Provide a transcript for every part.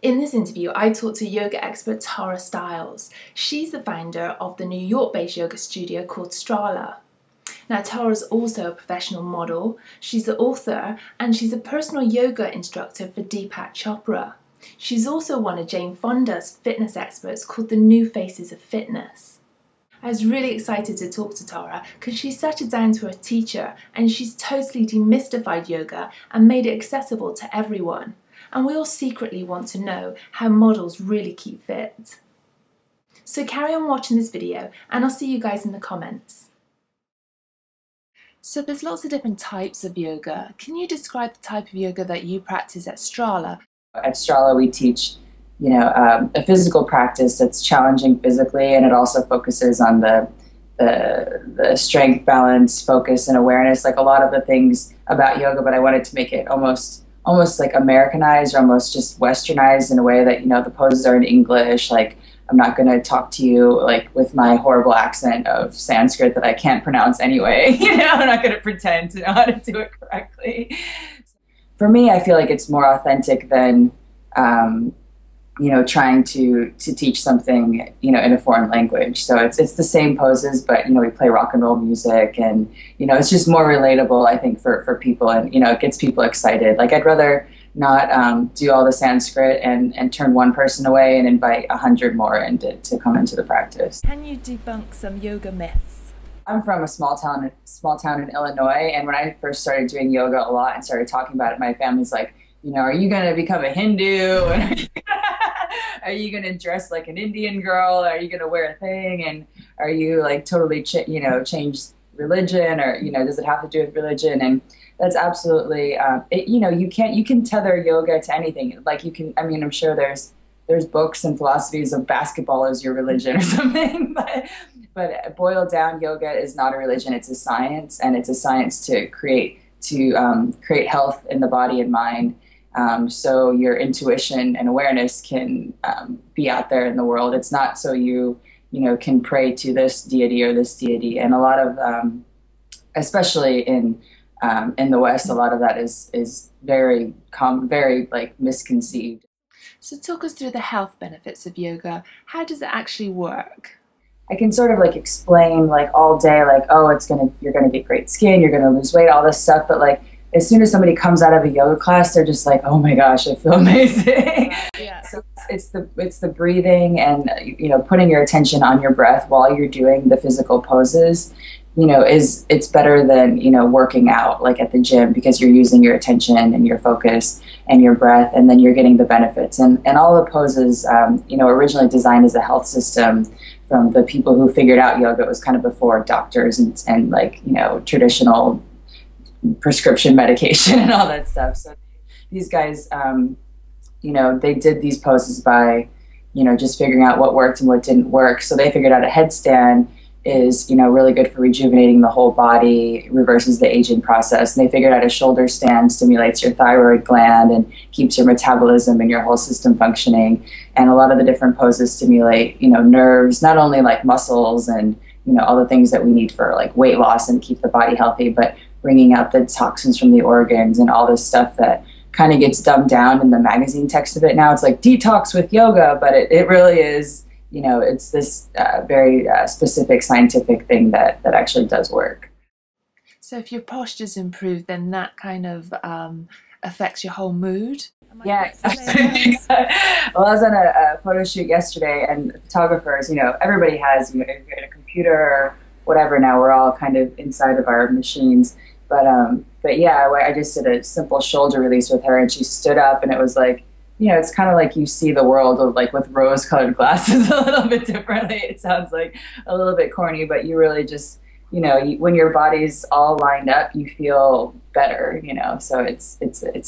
In this interview, I talked to yoga expert Tara Stiles. She's the founder of the New York-based yoga studio called Stiles. Now, Tara's also a professional model, she's the author, and she's a personal yoga instructor for Deepak Chopra. She's also one of Jane Fonda's fitness experts called the New Faces of Fitness. I was really excited to talk to Tara because she's such a down-to-earth teacher and she's totally demystified yoga and made it accessible to everyone. And we all secretly want to know how models really keep fit. So carry on watching this video and I'll see you guys in the comments. So there's lots of different types of yoga. Can you describe the type of yoga that you practice at Stiles? At Stiles, we teach, a physical practice that's challenging physically, and it also focuses on the strength, balance, focus, and awareness, like a lot of the things about yoga. But I wanted to make it almost like Americanized, or almost just Westernized in a way that the poses are in English. Like, I'm not going to talk to you like with my horrible accent of Sanskrit that I can't pronounce anyway. I'm not going to pretend to know how to do it correctly. For me, I feel like it's more authentic than, trying to teach something, in a foreign language. So it's the same poses, but, we play rock and roll music, and, it's just more relatable, I think, for people, and, it gets people excited. Like, I'd rather not do all the Sanskrit and turn one person away and invite 100 more to come into the practice. Can you debunk some yoga myths? I'm from a small town in Illinois, and when I first started doing yoga a lot and started talking about it, my family's like, are you going to become a Hindu? And are you going to dress like an Indian girl? Are you going to wear a thing? And are you like totally, change religion, or, does it have to do with religion? And that's absolutely, you can tether yoga to anything. Like I'm sure there's books and philosophies of basketball as your religion or something, but boiled down, yoga is not a religion. It's a science, and it's a science to create health in the body and mind. So your intuition and awareness can be out there in the world. It's not so you can pray to this deity or this deity. And a lot of, especially in the West, a lot of that is very like misconceived. So talk us through the health benefits of yoga. How does it actually work? I can sort of like explain like all day, like, oh, you're gonna get great skin, you're gonna lose weight, all this stuff. But like, as soon as somebody comes out of a yoga class, they're just like, oh my gosh, I feel amazing. Yeah. So it's the breathing and, putting your attention on your breath while you're doing the physical poses, it's better than, working out like at the gym, because you're using your attention and your focus and your breath, and then you're getting the benefits. And all the poses, originally designed as a health system from the people who figured out yoga. It was kind of before doctors and like, traditional prescription medication and all that stuff. So these guys, they did these poses by, just figuring out what worked and what didn't work. So they figured out a headstand is, really good for rejuvenating the whole body, reverses the aging process. And they figured out a shoulder stand stimulates your thyroid gland and keeps your metabolism and your whole system functioning. And a lot of the different poses stimulate, nerves, not only like muscles and, all the things that we need for like weight loss and keep the body healthy, but bringing out the toxins from the organs and all this stuff that kind of gets dumbed down in the magazine text of it now. It's like detox with yoga, but it really is, it's this very specific scientific thing that actually does work. So if your posture's improved, then that kind of affects your whole mood? Yeah. Well, I was on a photo shoot yesterday, and photographers, everybody has, a computer or whatever now. We're all kind of inside of our machines. But yeah, I just did a simple shoulder release with her, and she stood up, and it was like, it's kind of like you see the world like with rose-colored glasses a little bit differently. It sounds like a little bit corny, but you really just, when your body's all lined up, you feel better, So it's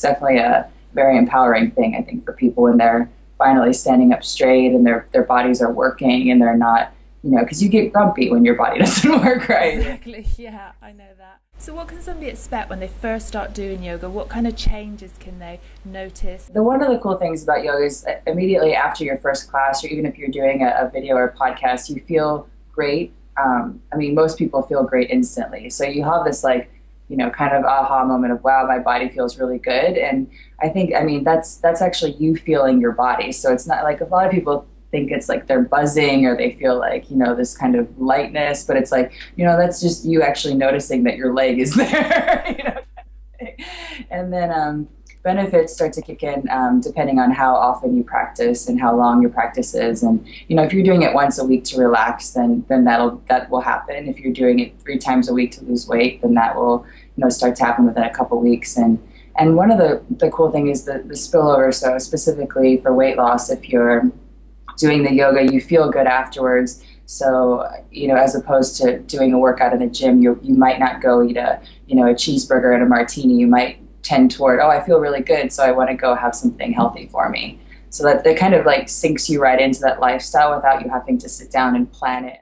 definitely a very empowering thing, I think, for people when they're finally standing up straight and their bodies are working and they're not, because you get grumpy when your body doesn't work right. Exactly, yeah, I know that. So what can somebody expect when they first start doing yoga? What kind of changes can they notice? One of the cool things about yoga is immediately after your first class, or even if you're doing a video or a podcast, you feel great. Most people feel great instantly. So you have this like kind of aha moment of, wow, my body feels really good. And I mean, that's actually you feeling your body. So it's not like a lot of people think it's like they're buzzing or they feel like, this kind of lightness, but it's like, that's just you actually noticing that your leg is there. And then benefits start to kick in depending on how often you practice and how long your practice is. And if you're doing it once a week to relax, then that will happen. If you're doing it 3 times a week to lose weight, then that will start to happen within a couple weeks. And one of the cool thing is the spillover. So specifically for weight loss, if you're doing the yoga, you feel good afterwards. So, as opposed to doing a workout in the gym, you might not go eat a cheeseburger and a martini. You might tend toward, oh, I feel really good, so I want to go have something healthy for me. So that kind of like sinks you right into that lifestyle without you having to sit down and plan it.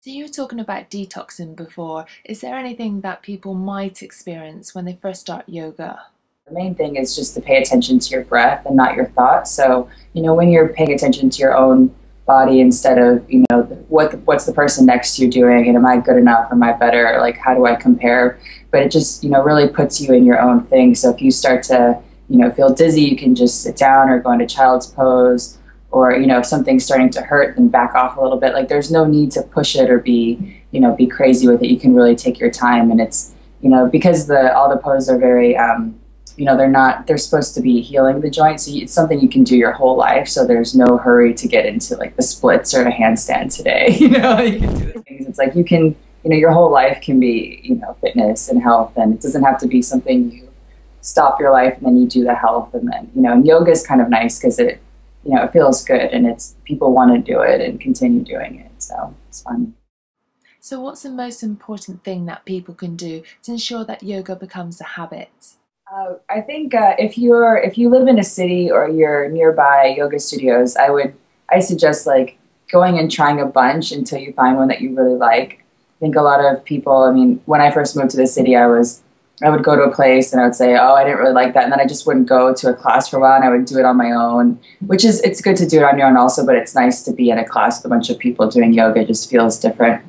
So you were talking about detoxing before. Is there anything that people might experience when they first start yoga? The main thing is just to pay attention to your breath and not your thoughts. So, when you're paying attention to your own body instead of, what's the person next to you doing, and am I good enough, am I better, like how do I compare? But it just, really puts you in your own thing. So if you start to, feel dizzy, you can just sit down or go into child's pose, or, if something's starting to hurt, then back off a little bit. Like there's no need to push it or be crazy with it. You can really take your time, and it's, because all the poses are very, they're supposed to be healing the joint. So it's something you can do your whole life. So there's no hurry to get into like the splits or a handstand today. You can do the things. It's like you can, your whole life can be, fitness and health. And it doesn't have to be something you stop your life and then you do the health. And then, and yoga is kind of nice because it, it feels good and it's people want to do it and continue doing it. So it's fun. So what's the most important thing that people can do to ensure that yoga becomes a habit? I think if you live in a city or you're nearby yoga studios, I suggest like going and trying a bunch until you find one that you really like. I think a lot of people, I mean, when I first moved to the city, I would go to a place and I would say, oh, I didn't really like that. And then I just wouldn't go to a class for a while and I would do it on my own, it's good to do it on your own also, but it's nice to be in a class with a bunch of people doing yoga. It just feels different.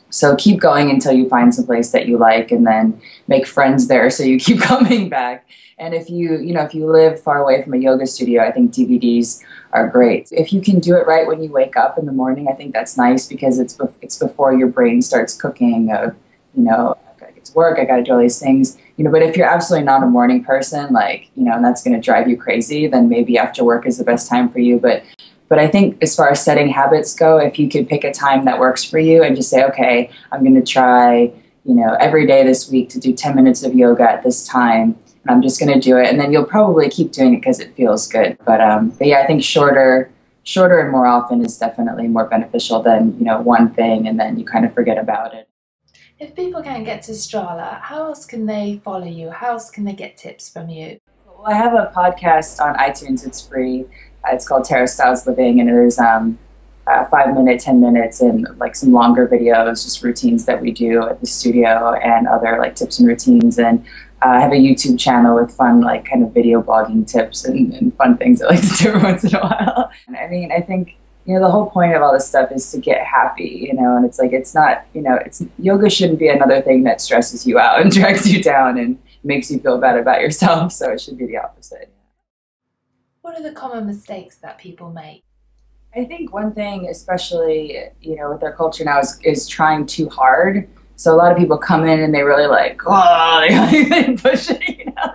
So keep going until you find some place that you like, and then make friends there so you keep coming back. And if you live far away from a yoga studio, I think DVDs are great. If you can do it right when you wake up in the morning, I think that's nice because it's before your brain starts cooking of, I gotta get to work, I gotta do all these things. But if you're absolutely not a morning person, like, and that's gonna drive you crazy, then maybe after work is the best time for you. But I think as far as setting habits go, if you could pick a time that works for you and just say, okay, I'm going to try, every day this week to do 10 minutes of yoga at this time, and I'm just going to do it. And then you'll probably keep doing it because it feels good. But yeah, I think shorter and more often is definitely more beneficial than, one thing and then you kind of forget about it. If people can't get to Strala, how else can they follow you? How else can they get tips from you? Well, I have a podcast on iTunes. It's free. It's called Stiles Living, and there's 5 minutes, 10 minutes, and like some longer videos, just routines that we do at the studio and other like tips and routines. And I have a YouTube channel with fun, like kind of video blogging tips and fun things I like to do every once in a while. And I mean, I think, the whole point of all this stuff is to get happy, and it's like, it's not, yoga shouldn't be another thing that stresses you out and drags you down and makes you feel bad about yourself. So it should be the opposite. What are the common mistakes that people make? I think one thing, especially, with our culture now is trying too hard. So a lot of people come in and they really like, oh, they push it,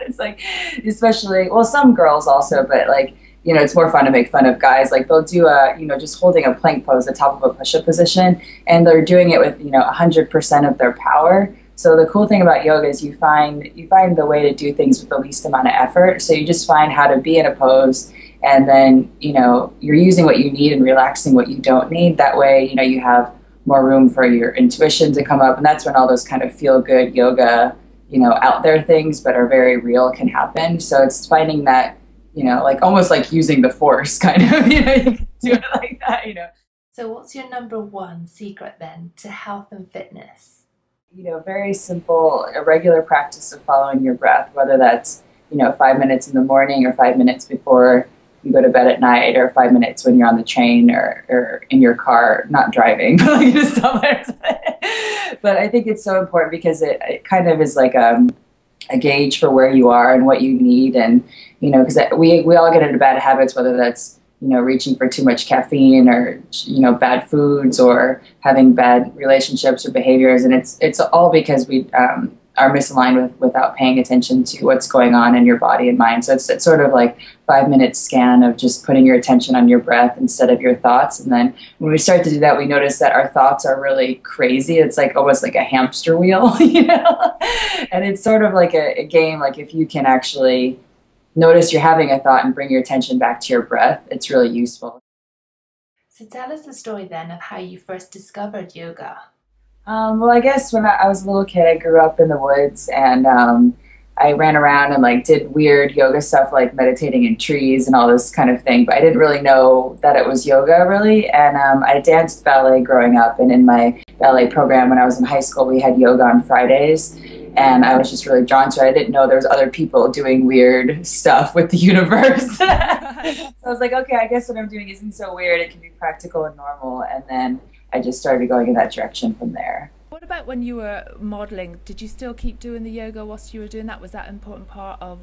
it's like, especially, well, some girls also, but like, it's more fun to make fun of guys. Like they'll do just holding a plank pose, the top of a push-up position, and they're doing it with, 100% of their power. So the cool thing about yoga is you find the way to do things with the least amount of effort. So you just find how to be in a pose, and then, you're using what you need and relaxing what you don't need. That way, you have more room for your intuition to come up. And that's when all those kind of feel good yoga, out there things, but are very real can happen. So it's finding that, like almost like using the force kind of, you can do it like that, So what's your number one secret then to health and fitness? Very simple, a regular practice of following your breath, whether that's, 5 minutes in the morning or 5 minutes before you go to bed at night, or 5 minutes when you're on the train or in your car, not driving, but like just somewhere. But I think it's so important because it kind of is like a gauge for where you are and what you need. And, because we all get into bad habits, whether that's, reaching for too much caffeine or, bad foods or having bad relationships or behaviors. And it's all because we are misaligned without paying attention to what's going on in your body and mind. So it's sort of like 5 minute scan of just putting your attention on your breath instead of your thoughts. And then when we start to do that, we notice that our thoughts are really crazy. It's like almost like a hamster wheel, and it's sort of like a game. Like if you can actually notice you're having a thought and bring your attention back to your breath, it's really useful. So tell us the story then of how you first discovered yoga. Well, I guess when I was a little kid, I grew up in the woods, and I ran around and like did weird yoga stuff, like meditating in trees and all this kind of thing. But I didn't really know that it was yoga, really. And I danced ballet growing up, and in my ballet program when I was in high school, we had yoga on Fridays. And I was just really drawn to it. I didn't know there was other people doing weird stuff with the universe. So I was like, okay, I guess what I'm doing isn't so weird. It can be practical and normal. And then I just started going in that direction from there. What about when you were modeling? Did you still keep doing the yoga whilst you were doing that? Was that an important part of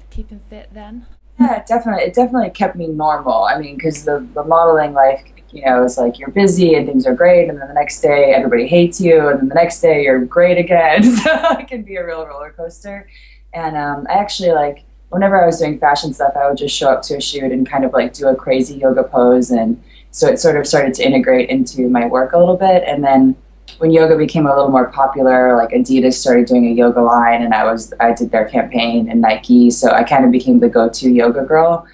keeping fit then? Yeah, definitely. It definitely kept me normal. I mean, because the modeling life, it's like you're busy and things are great, and then the next day everybody hates you, and then the next day you're great again. So it can be a real roller coaster. And I actually, like, whenever I was doing fashion stuff, I would just show up to a shoot and kind of like do a crazy yoga pose. And so it sort of started to integrate into my work a little bit. And then when yoga became a little more popular, like Adidas started doing a yoga line, and I did their campaign, and Nike. So I kind of became the go-to yoga girl.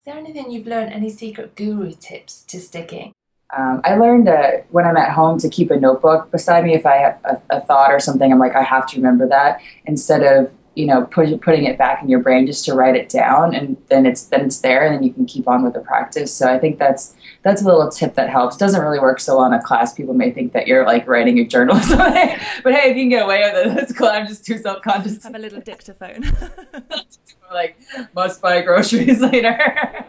Is there anything you've learned, any secret guru tips to sticking? I learned when I'm at home to keep a notebook beside me. If I have a thought or something, I'm like, I have to remember that, instead of putting it back in your brain, just to write it down, and then it's there, and then you can keep on with the practice. So I think that's a little tip that helps. Doesn't really work so well in a class. People may think that you're like writing a journal or something, but hey, if you can get away with it, that's cool. I'm just too self-conscious. Have a little dictaphone. Like, must buy groceries later.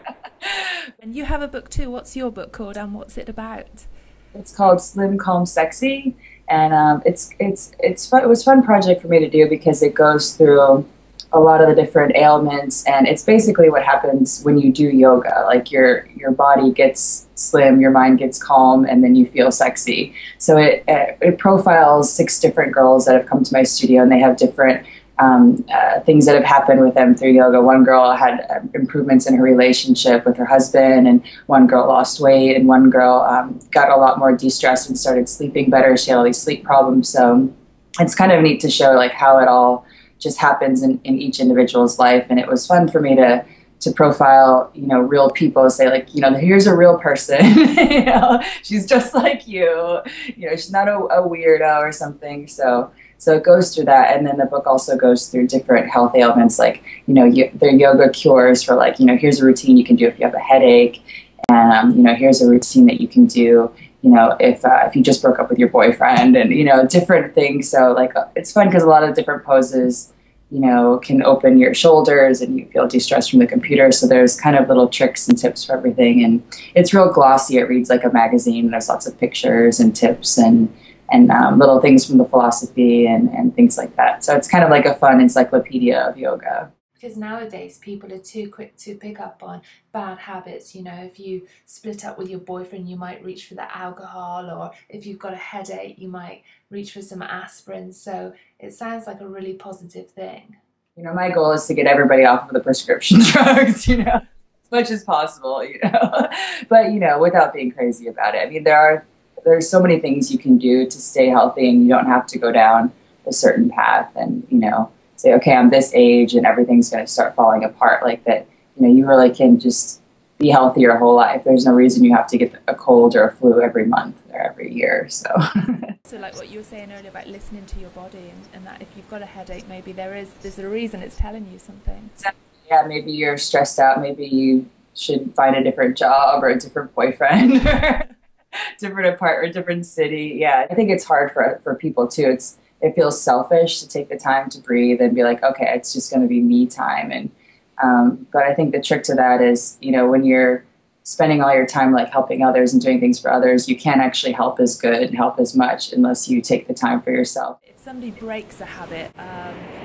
And you have a book too. What's your book called, and what's it about? It's called Slim, Calm, Sexy. And it's fun. It was a fun project for me to do because it goes through a lot of the different ailments, and it's basically what happens when you do yoga. Like your body gets slim, your mind gets calm, and then you feel sexy. So it profiles 6 different girls that have come to my studio, and they have different things that have happened with them through yoga. One girl had improvements in her relationship with her husband, and one girl lost weight, and one girl got a lot more de-stressed and started sleeping better. She had all these sleep problems. So it's kind of neat to show like how it all just happens in each individual's life. And it was fun for me to profile, real people, say like, here's a real person, she's just like you, she's not a weirdo or something. So it goes through that. And then the book also goes through different health ailments, like, their yoga cures for like, here's a routine you can do if you have a headache. And, here's a routine that you can do, if you just broke up with your boyfriend, and, different things. So like, it's fun because a lot of different poses, can open your shoulders and you feel de-stressed from the computer. So there's kind of little tricks and tips for everything. And it's real glossy. It reads like a magazine. There's lots of pictures and tips and little things from the philosophy and things like that. So it's kind of like a fun encyclopedia of yoga. Because nowadays people are too quick to pick up on bad habits. If you split up with your boyfriend, you might reach for the alcohol, or if you've got a headache, you might reach for some aspirin. So it sounds like a really positive thing. My goal is to get everybody off of the prescription drugs, as much as possible, but, without being crazy about it. I mean, there's so many things you can do to stay healthy, and you don't have to go down a certain path and, say, okay, I'm this age and everything's going to start falling apart like that. You really can just be healthy your whole life. There's no reason you have to get a cold or a flu every month or every year. So like what you were saying earlier about listening to your body, and that if you've got a headache, maybe there's a reason it's telling you something. Yeah, maybe you're stressed out. Maybe you should find a different job or a different boyfriend or different apartment, different city. Yeah, I think it's hard for people too. It feels selfish to take the time to breathe and be like, okay, it's just going to be me time. And But I think the trick to that is, when you're spending all your time like helping others and doing things for others, you can't actually help as good and help as much unless you take the time for yourself. If somebody breaks a habit,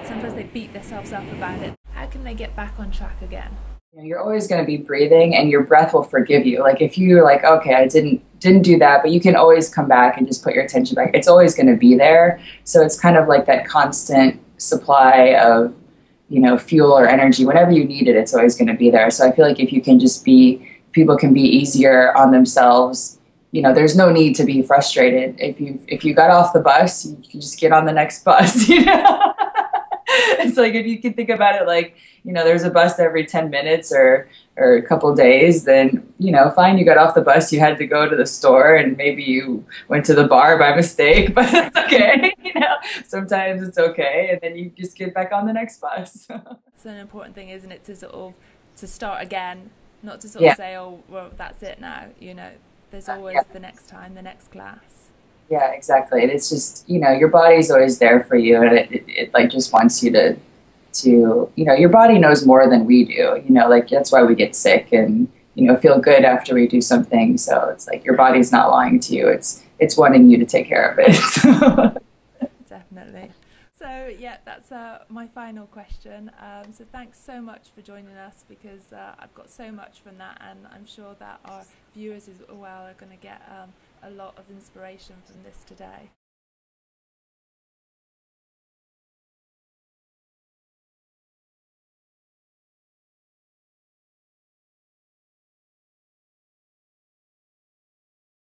sometimes they beat themselves up about it. How can they get back on track again? You're always going to be breathing, and your breath will forgive you. Like if you're like, okay, I didn't do that, but you can always come back and just put your attention back. It's always going to be there. So it's kind of like that constant supply of, fuel or energy. Whenever you need it, it's always going to be there. So I feel like if you can just people can be easier on themselves. There's no need to be frustrated. If you got off the bus, you can just get on the next bus. It's like, if you can think about it like, there's a bus every 10 minutes or a couple days, then, fine, you got off the bus, you had to go to the store, and maybe you went to the bar by mistake, but it's okay. Sometimes it's okay. And then you just get back on the next bus. It's an important thing, isn't it, to start again, not to sort Yeah. of say, oh, well, that's it now, there's always Yeah. the next time, the next class. Yeah, exactly. And it's just, your body's always there for you, and it like just wants you to your body knows more than we do. Like that's why we get sick and feel good after we do something. So it's like your body's not lying to you. It's wanting you to take care of it. Definitely. So yeah, that's my final question. So thanks so much for joining us, because I've got so much from that, and I'm sure that our viewers as well are going to get a lot of inspiration from this today.